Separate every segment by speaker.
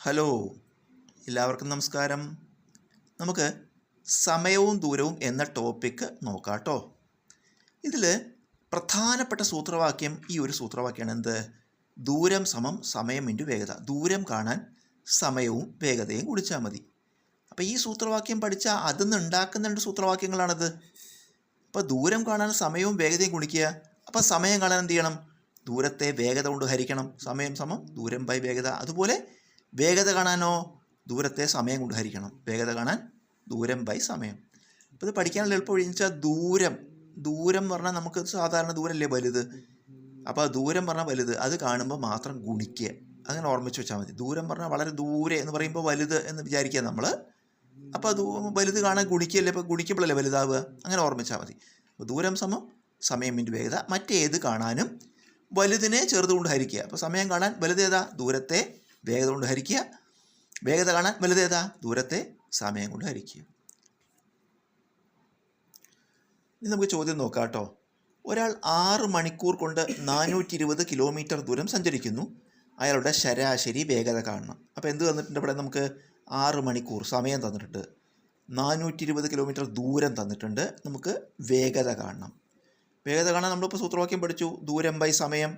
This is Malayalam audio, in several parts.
Speaker 1: ഹലോ, എല്ലാവർക്കും നമസ്കാരം. നമുക്ക് സമയവും ദൂരവും എന്ന ടോപ്പിക്ക് നോക്കാം കേട്ടോ. ഇതിൽ പ്രധാനപ്പെട്ട സൂത്രവാക്യം ഈ ഒരു സൂത്രവാക്യമാണ്. എന്ത്? ദൂരം സമം സമയം ഇൻറ്റു വേഗത. ദൂരം കാണാൻ സമയവും വേഗതയും കുടിച്ചാൽ മതി. അപ്പോൾ ഈ സൂത്രവാക്യം പഠിച്ചാൽ അതിൽ നിന്ന് ഉണ്ടാക്കുന്ന രണ്ട് സൂത്രവാക്യങ്ങളാണത്. അപ്പോൾ ദൂരം കാണാൻ സമയവും വേഗതയും ഗുണിക്കുക. അപ്പോൾ സമയം കാണാൻ എന്ത് ചെയ്യണം? ദൂരത്തെ വേഗത കൊണ്ട് ഹരിക്കണം. സമയം സമം ദൂരം ബൈ വേഗത. അതുപോലെ വേഗത കാണാനോ ദൂരത്തെ സമയം കൊണ്ട് ഹരിക്കണം. വേഗത കാണാൻ ദൂരം ബൈ സമയം. അപ്പോൾ ഇത് പഠിക്കാനുള്ള എളുപ്പം എന്ന് വെച്ചാൽ ദൂരം എന്ന് പറഞ്ഞാൽ നമുക്ക് സാധാരണ ദൂരമല്ലേ വലുത്. അപ്പോൾ ദൂരം പറഞ്ഞാൽ വലുത്, അത് കാണുമ്പോൾ മാത്രം ഗുണിക്കുക. അങ്ങനെ ഓർമ്മിച്ച് വെച്ചാൽ മതി. ദൂരം പറഞ്ഞാൽ വളരെ ദൂരെ എന്ന് പറയുമ്പോൾ വലുത് എന്ന് വിചാരിക്കുക നമ്മൾ. അപ്പോൾ അത് വലുത് കാണാൻ ഗുണിക്കുകയല്ലേ, ഇപ്പോൾ ഗുണിക്കുമ്പോഴല്ലേ വലുതാവുക. അങ്ങനെ ഓർമ്മിച്ചാൽ മതി. അപ്പോൾ ദൂരം സമം സമയം ഇൻറ്റു വേഗത. മറ്റേത് കാണാനും വലുതിനെ ചെറുതുകൊണ്ട് ഹരിക്കുക. അപ്പോൾ സമയം കാണാൻ വലുതേതാ? ദൂരത്തെ വേഗത കൊണ്ട് ഹരിക്കുക. വേഗത കാണാൻ വലുതേതാ? ദൂരത്തെ സമയം കൊണ്ട് ഹരിക്കുക. ഇനി നമുക്ക് ചോദ്യം നോക്കാം കേട്ടോ. ഒരാൾ 6 മണിക്കൂർ കൊണ്ട് 420 കിലോമീറ്റർ ദൂരം സഞ്ചരിക്കുന്നു. അയാളുടെ ശരാശരി വേഗത കാണണം. അപ്പോൾ എന്ത് തന്നിട്ടുണ്ട് ഇവിടെ? നമുക്ക് 6 മണിക്കൂർ സമയം തന്നിട്ടുണ്ട്, 420 കിലോമീറ്റർ ദൂരം തന്നിട്ടുണ്ട്. നമുക്ക് വേഗത കാണണം. വേഗത കാണാൻ നമ്മളിപ്പോൾ സൂത്രവാക്യം പഠിച്ചു. ദൂരം ബൈ സമയം.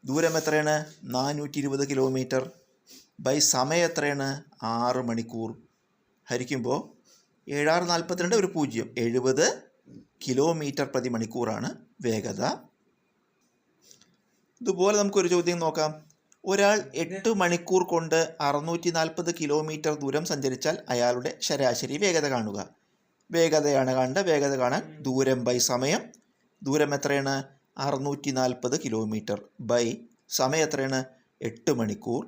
Speaker 1: ദൂരം എത്രയാണ്? 420 കിലോമീറ്റർ ബൈ സമയം എത്രയാണ്? 6 മണിക്കൂർ. ഹരിക്കുമ്പോൾ 7 6 42 ഒരു 0, 70 കിലോമീറ്റർ പ്രതി മണിക്കൂറാണ് വേഗത. ഇതുപോലെ നമുക്കൊരു ചോദ്യം നോക്കാം. ഒരാൾ 8 മണിക്കൂർ കൊണ്ട് 640 കിലോമീറ്റർ ദൂരം സഞ്ചരിച്ചാൽ അയാളുടെ ശരാശരി വേഗത കാണുക. വേഗതയാണ് കാണേണ്ടത്. വേഗത കാണാൻ ദൂരം ബൈ സമയം. ദൂരം എത്രയാണ്? 640 കിലോമീറ്റർ ബൈ സമയം എത്രയാണ്? 8 മണിക്കൂർ.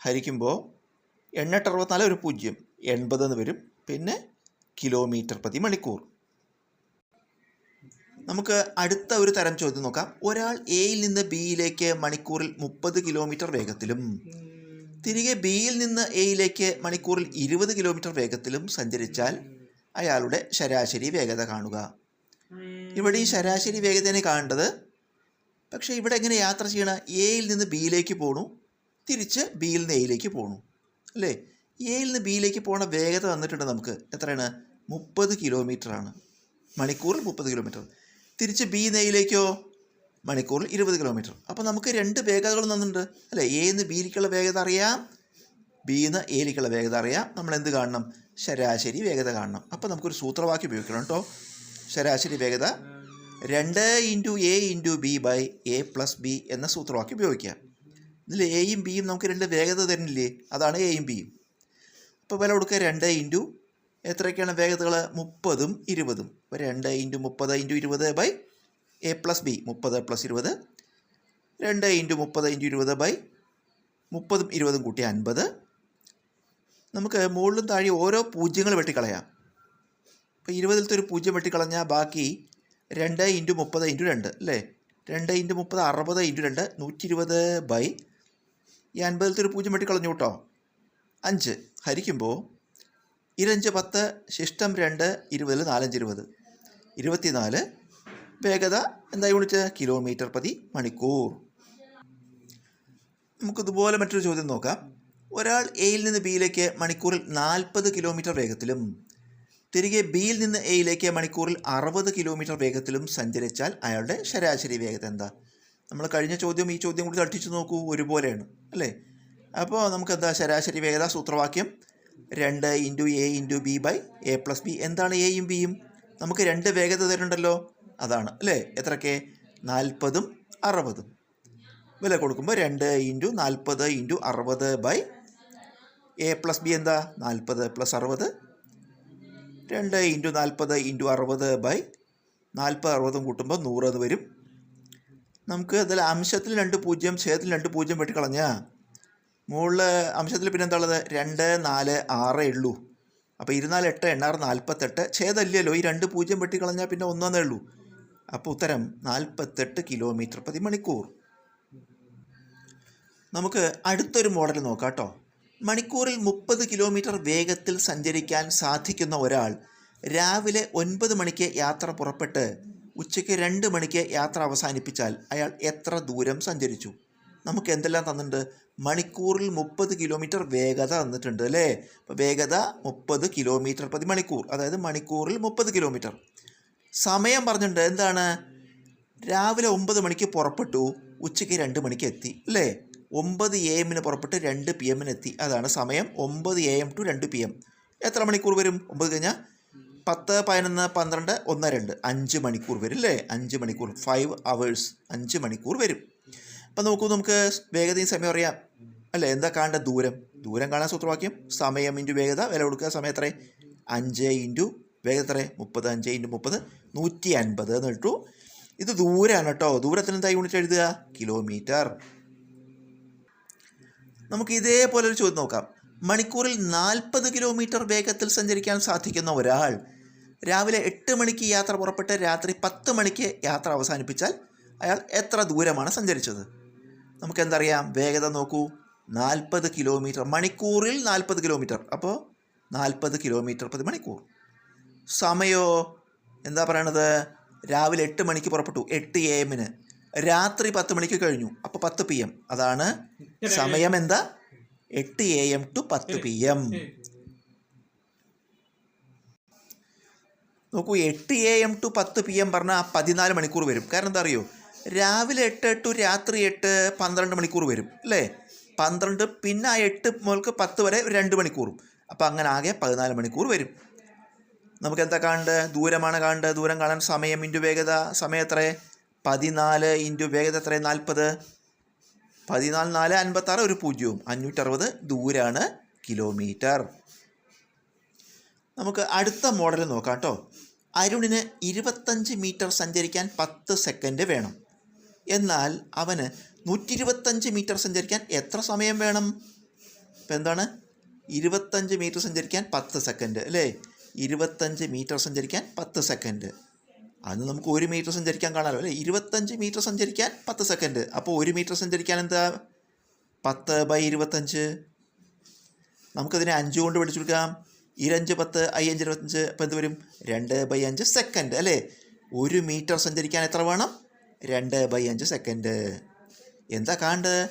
Speaker 1: ഹരിക്കുമ്പോൾ 8 64 ഒരു 0, 80 എന്ന് വരും. പിന്നെ കിലോമീറ്റർ പ്രതി മണിക്കൂർ. നമുക്ക് അടുത്ത ഒരു തരം ചോദ്യം നോക്കാം. ഒരാൾ എയിൽ നിന്ന് ബിയിലേക്ക് മണിക്കൂറിൽ 30 കിലോമീറ്റർ വേഗത്തിലും തിരികെ ബിയിൽ നിന്ന് എയിലേക്ക് മണിക്കൂറിൽ 20 കിലോമീറ്റർ വേഗത്തിലും സഞ്ചരിച്ചാൽ അയാളുടെ ശരാശരി വേഗത കാണുക. ഇവിടെ ഈ ശരാശരി വേഗതയാണ് കാണേണ്ടത്. പക്ഷേ ഇവിടെ എങ്ങനെ യാത്ര ചെയ്യണം? എയിൽ നിന്ന് ബിയിലേക്ക് പോകണു, തിരിച്ച് ബിയിൽ നിന്ന് എയിലേക്ക് പോകണു അല്ലേ. എയിൽ നിന്ന് ബിയിലേക്ക് പോകണ വേഗത തന്നിട്ടുണ്ട് നമുക്ക്. എത്രയാണ്? 30 കിലോമീറ്ററാണ്. മണിക്കൂറിൽ 30 കിലോമീറ്റർ. തിരിച്ച് ബി നിന്ന് എയിലേക്കോ മണിക്കൂറിൽ 20 കിലോമീറ്റർ. അപ്പോൾ നമുക്ക് രണ്ട് വേഗതകളും തന്നിട്ടുണ്ട് അല്ലേ. എയിൽ നിന്ന് ബിയിലേക്കുള്ള വേഗത അറിയാം, ബിയിൽ നിന്ന് എയിലേക്കുള്ള വേഗത അറിയാം. നമ്മൾ എന്ത് കാണണം? ശരാശരി വേഗത കാണണം. അപ്പോൾ നമുക്കൊരു സൂത്രവാക്യം ഉപയോഗിക്കണം കേട്ടോ. ശരാശരി വേഗത 2 into A into B by A plus B എന്ന സൂത്രവാക്യം ഉപയോഗിക്കുക. ഇതിൽ എയും ബിയും നമുക്ക് രണ്ട് വേഗത തരുന്നില്ലേ, അതാണ് എയും ബിയും. അപ്പോൾ വില കൊടുക്കുക 2 ഇൻറ്റു എത്രയൊക്കെയാണ് വേഗതകൾ? 30ഉം 20ഉം. അപ്പോൾ 2 into 30 into 20 by A plus b 30 plus 20. 2 into 30 into 20 by 30ഉം 20ഉം കൂട്ടി 50. നമുക്ക് മുകളിലും താഴെ ഓരോ പൂജ്യങ്ങൾ വെട്ടിക്കളയാം. ഇപ്പോൾ 20ലത്തെ ഒരു 0 വെട്ടിക്കളഞ്ഞാൽ ബാക്കി 2 ഇൻറ്റു 30 ഇൻറ്റു 2 അല്ലേ. 2 ഇൻറ്റു 30 60 ഇൻറ്റു 2 120 ബൈ ഈ 50ലത്തെ ഒരു 0 വെട്ടിക്കളഞ്ഞു കേട്ടോ, 5. ഹരിക്കുമ്പോൾ 25 10 ശിഷ്ടം 2 20 4 20 24. വേഗത എന്തായി ഗുണിച്ച്? കിലോമീറ്റർ പ്രതി മണിക്കൂർ. നമുക്കിതുപോലെ മറ്റൊരു ചോദ്യം നോക്കാം. ഒരാൾ എയിൽ നിന്ന് ബിയിലേക്ക് മണിക്കൂറിൽ 40 കിലോമീറ്റർ വേഗത്തിലും തിരികെ ബിയിൽ നിന്ന് എയിലേക്ക് മണിക്കൂറിൽ 60 കിലോമീറ്റർ വേഗത്തിലും സഞ്ചരിച്ചാൽ അയാളുടെ ശരാശരി വേഗത എന്താ? നമ്മൾ കഴിഞ്ഞ ചോദ്യം ഈ ചോദ്യം കൂടി തട്ടിച്ചു നോക്കൂ, ഒരുപോലെയാണ് അല്ലേ. അപ്പോൾ നമുക്കെന്താ ശരാശരി വേഗത? സൂത്രവാക്യം 2 into A into B by A plus B. എന്താണ് എയും ബിയും? നമുക്ക് രണ്ട് വേഗത തരുന്നുണ്ടല്ലോ, അതാണ് അല്ലേ. എത്രയ്ക്ക്? 40ഉം 60ഉം. വില കൊടുക്കുമ്പോൾ 2 into 40 into 60 by A plus B എന്താ? 40 പ്ലസ് 60. 2 ഇൻറ്റു 40 ഇൻറ്റു 60 ബൈ 40 60ഉം കൂട്ടുമ്പോൾ 100 എന്ന് വരും. നമുക്ക് അതിൽ അംശത്തിൽ 2 0 ഛേദത്തിൽ 2 0 വെട്ടിക്കളഞ്ഞാൽ മുകളിൽ അംശത്തിൽ പിന്നെ എന്താ ഉള്ളത്? 2 4 6 ഉള്ളൂ. അപ്പോൾ 24 8 8 48. ഛേദമല്ലല്ലോ, ഈ 2 0 വെട്ടിക്കളഞ്ഞാൽ പിന്നെ 1 ഉള്ളൂ. അപ്പോൾ ഉത്തരം 48 കിലോമീറ്റർ പ്രതി മണിക്കൂർ. നമുക്ക് അടുത്തൊരു മോഡൽ നോക്കാം കേട്ടോ. മണിക്കൂറിൽ 30 കിലോമീറ്റർ വേഗത്തിൽ സഞ്ചരിക്കാൻ സാധിക്കുന്ന ഒരാൾ രാവിലെ 9 മണിക്ക് യാത്ര പുറപ്പെട്ട് ഉച്ചയ്ക്ക് 2 മണിക്ക് യാത്ര അവസാനിപ്പിച്ചാൽ അയാൾ എത്ര ദൂരം സഞ്ചരിച്ചു? നമുക്ക് എന്തെല്ലാം തന്നിട്ടുണ്ട്? മണിക്കൂറിൽ 30 കിലോമീറ്റർ വേഗത തന്നിട്ടുണ്ട് അല്ലേ? അപ്പോൾ വേഗത 30 കിലോമീറ്റർ പ്രതി മണിക്കൂർ, അതായത് മണിക്കൂറിൽ 30 കിലോമീറ്റർ. സമയം പറഞ്ഞിട്ടുണ്ട്. എന്താണ്? രാവിലെ 9 മണിക്ക് പുറപ്പെട്ടു, ഉച്ചയ്ക്ക് 2 മണിക്ക് എത്തി അല്ലേ? 9 AM പുറപ്പെട്ട് 2 PM എത്തി. അതാണ് സമയം. 9 AM to 2 PM. എത്ര മണിക്കൂർ വരും? 9 കഴിഞ്ഞാൽ 10, 11, 12, 1, 2 5 മണിക്കൂർ വരും അല്ലേ? 5 മണിക്കൂർ, 5 hours, 5 മണിക്കൂർ വരും. അപ്പം നമുക്ക് വേഗതയും സമയം അറിയാം അല്ലേ? എന്താ കാണേണ്ട? ദൂരം കാണാൻ സൂത്രവാക്യം സമയം ഇൻറ്റു വേഗത, വില കൊടുക്കുക. സമയം എത്ര? 5 ഇൻറ്റു വേഗത എത്ര? 30. 5 ഇൻറ്റു 30 150 എന്ന് ഇട്ടു. ഇത് ദൂരമാണ് കേട്ടോ. ദൂരത്തിന് എന്താ യൂണിറ്റ് എഴുതുക? കിലോമീറ്റർ. നമുക്ക് ഇതേപോലെ ഒരു ചോദ്യം നോക്കാം. മണിക്കൂറിൽ 40 കിലോമീറ്റർ വേഗത്തിൽ സഞ്ചരിക്കാൻ സാധിക്കുന്ന ഒരാൾ രാവിലെ 8 മണിക്ക് യാത്ര പുറപ്പെട്ട് രാത്രി 10 മണിക്ക് യാത്ര അവസാനിപ്പിച്ചാൽ അയാൾ എത്ര ദൂരമാണ് സഞ്ചരിച്ചത്? നമുക്ക് എന്തറിയാം? വേഗത നോക്കൂ, 40 കിലോമീറ്റർ, മണിക്കൂറിൽ 40 കിലോമീറ്റർ, അപ്പോൾ 40 കിലോമീറ്റർ പ്രതി മണിക്കൂർ. സമയമോ എന്താ പറയണത്? രാവിലെ 8 മണിക്ക് പുറപ്പെട്ടു, 8 AM, രാത്രി 10 മണിക്ക് കഴിഞ്ഞു, അപ്പോൾ 10 PM. അതാണ് സമയം. എന്താ? 8 AM to 10 PM. നോക്കൂ, 8 AM to 10 PM പറഞ്ഞാൽ 14 മണിക്കൂർ വരും. കാരണം എന്താ അറിയോ? രാവിലെ 8 to രാത്രി 8 12 മണിക്കൂർ വരും അല്ലേ? 12 പിന്നെ ആ 8 മുതൽക്ക് 10 വരെ 2 മണിക്കൂറും, അപ്പോൾ അങ്ങനെ ആകെ 14 മണിക്കൂർ വരും. നമുക്ക് എന്താ കാണേണ്ടത്? ദൂരമാണ് കാണേണ്ടത്. ദൂരം കാണാൻ സമയം ഇൻറ്റു വേഗത. സമയം എത്ര? 14 ഇൻറ്റു വേഗത എത്ര? 40. 14, 4, 56, ഒരു 0, 560 ദൂരാണ് കിലോമീറ്റർ. നമുക്ക് അടുത്ത മോഡൽ നോക്കാം കേട്ടോ. അരുണിന് 25 മീറ്റർ സഞ്ചരിക്കാൻ 10 സെക്കൻഡ് വേണം. എന്നാൽ അവന് 125 മീറ്റർ സഞ്ചരിക്കാൻ എത്ര സമയം വേണം? ഇപ്പം എന്താണ്? 25 മീറ്റർ സഞ്ചരിക്കാൻ 10 സെക്കൻഡ് അല്ലേ? 25 മീറ്റർ സഞ്ചരിക്കാൻ 10 സെക്കൻഡ്. അത് നമുക്ക് 1 മീറ്റർ സഞ്ചരിക്കാൻ കാണാമല്ലോ അല്ലേ? 25 മീറ്റർ സഞ്ചരിക്കാൻ 10 സെക്കൻഡ്. അപ്പോൾ 1 മീറ്റർ സഞ്ചരിക്കാൻ എന്താ? 10/25. നമുക്കതിനെ 5 കൊണ്ട് പഠിച്ചെടുക്കാം. 25 10, 5 25, അപ്പോൾ എന്ത് വരും? 2/5 സെക്കൻഡ് അല്ലേ? 1 മീറ്റർ സഞ്ചരിക്കാൻ എത്ര വേണം? 2/5 സെക്കൻഡ്. എന്താ കാണേണ്ടത്?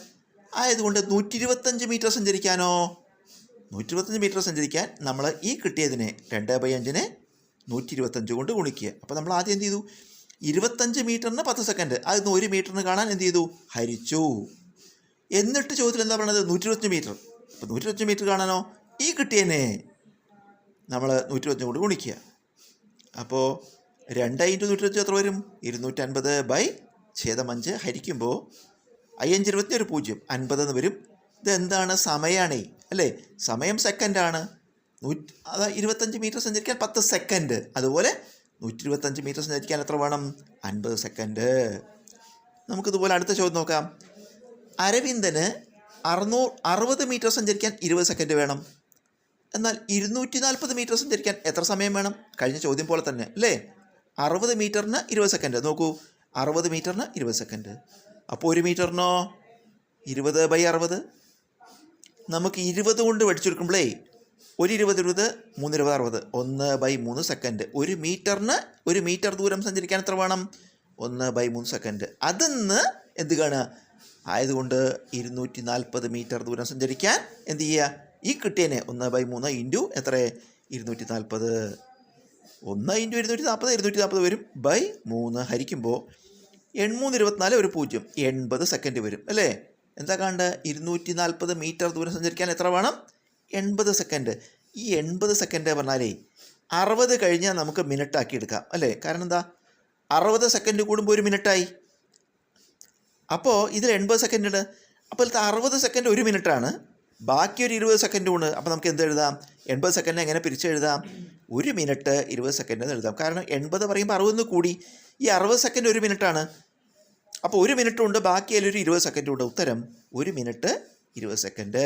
Speaker 1: ആയതുകൊണ്ട് 125 മീറ്റർ സഞ്ചരിക്കാനോ? 125 മീറ്റർ സഞ്ചരിക്കാൻ നമ്മൾ ഈ കിട്ടിയതിനെ 2/5 125 കൊണ്ട് ഗുണിക്കുക. അപ്പോൾ നമ്മൾ ആദ്യം എന്ത് ചെയ്തു? 25 മീറ്ററിന് 10 സെക്കൻഡ്, അതിന് 1 മീറ്ററിന് കാണാൻ എന്ത് ചെയ്തു? ഹരിച്ചു. എന്നിട്ട് ചോദ്യത്തിൽ എന്താ പറയുന്നത്? 125 മീറ്റർ. അപ്പോൾ 125 മീറ്റർ കാണാനോ? ഈ കിട്ടിയതിനെ നമ്മൾ 125 കൊണ്ട് ഗുണിക്കുക. അപ്പോൾ 2 ഇൻറ്റു 125 എത്ര വരും? 250/5 ഹരിക്കുമ്പോൾ 5 20 ഒരു 0, 50 എന്ന് വരും. ഇതെന്താണ്? സമയമാണേ അല്ലേ? സമയം സെക്കൻഡാണ്. 25 മീറ്റർ സഞ്ചരിക്കാൻ 10 സെക്കൻഡ്. അതുപോലെ 125 മീറ്റർ സഞ്ചരിക്കാൻ എത്ര വേണം? 50 സെക്കൻഡ്. നമുക്കിതുപോലെ അടുത്ത ചോദ്യം നോക്കാം. അരവിന്ദന് 60 മീറ്റർ സഞ്ചരിക്കാൻ 20 സെക്കൻഡ് വേണം. എന്നാൽ 240 മീറ്റർ സഞ്ചരിക്കാൻ എത്ര സമയം വേണം? കഴിഞ്ഞ ചോദ്യം പോലെ തന്നെ അല്ലേ? 60 മീറ്ററിന് 20 സെക്കൻഡ്. നോക്കൂ, 60 മീറ്ററിന് 20 സെക്കൻഡ്. അപ്പോൾ 1 മീറ്ററിനോ? 20/60. നമുക്ക് 20 കൊണ്ട് പഠിച്ചെടുക്കുമ്പോഴേ 1 20 20 3 20 60 1/3 സെക്കൻഡ്. 1 മീറ്ററിന് 1 മീറ്റർ ദൂരം സഞ്ചരിക്കാൻ എത്ര വേണം? 1/3 സെക്കൻഡ്. അതിന്ന് എന്ത് കാണുക? ആയതുകൊണ്ട് 240 മീറ്റർ ദൂരം സഞ്ചരിക്കാൻ എന്ത് ചെയ്യുക? ഈ കിട്ടിയതിനെ 1/3 ഇൻറ്റു എത്ര? 240. 1 ഇൻറ്റു 240 240 വരും. /3 ഹരിക്കുമ്പോൾ 8 3 24 ഒരു 0, 80 സെക്കൻഡ് വരും അല്ലേ? എന്താ കാണേണ്ടത്? 240 മീറ്റർ ദൂരം സഞ്ചരിക്കാൻ എത്ര വേണം? 80 സെക്കൻഡ്. ഈ 80 സെക്കൻഡ് പറഞ്ഞാലേ 60 കഴിഞ്ഞാൽ നമുക്ക് മിനിറ്റാക്കി എടുക്കാം അല്ലേ? കാരണം എന്താ? 60 സെക്കൻഡ് കൂടുമ്പോൾ 1 മിനിറ്റായി. അപ്പോൾ ഇതിൽ 80 സെക്കൻഡ് ഉണ്ട്. അപ്പോൾ 60 സെക്കൻഡ് 1 മിനിറ്റാണ്. ബാക്കി ഒരു 20 സെക്കൻഡ് ഉണ്ട്. അപ്പോൾ നമുക്ക് എന്ത് എഴുതാം? 80 സെക്കൻഡ് എങ്ങനെ പിരിച്ചെഴുതാം? 1 മിനിറ്റ് 20 സെക്കൻഡ് എന്ന് എഴുതാം. കാരണം 80 പറയുമ്പോൾ 60 കൂടി. ഈ 60 സെക്കൻഡ് 1 മിനിറ്റാണ്. അപ്പോൾ 1 മിനിറ്റ് ഉണ്ട്, ബാക്കി അതിലൊരു 20 സെക്കൻഡ് ഉണ്ട്. ഉത്തരം 1 മിനിറ്റ് 20 സെക്കൻഡ്.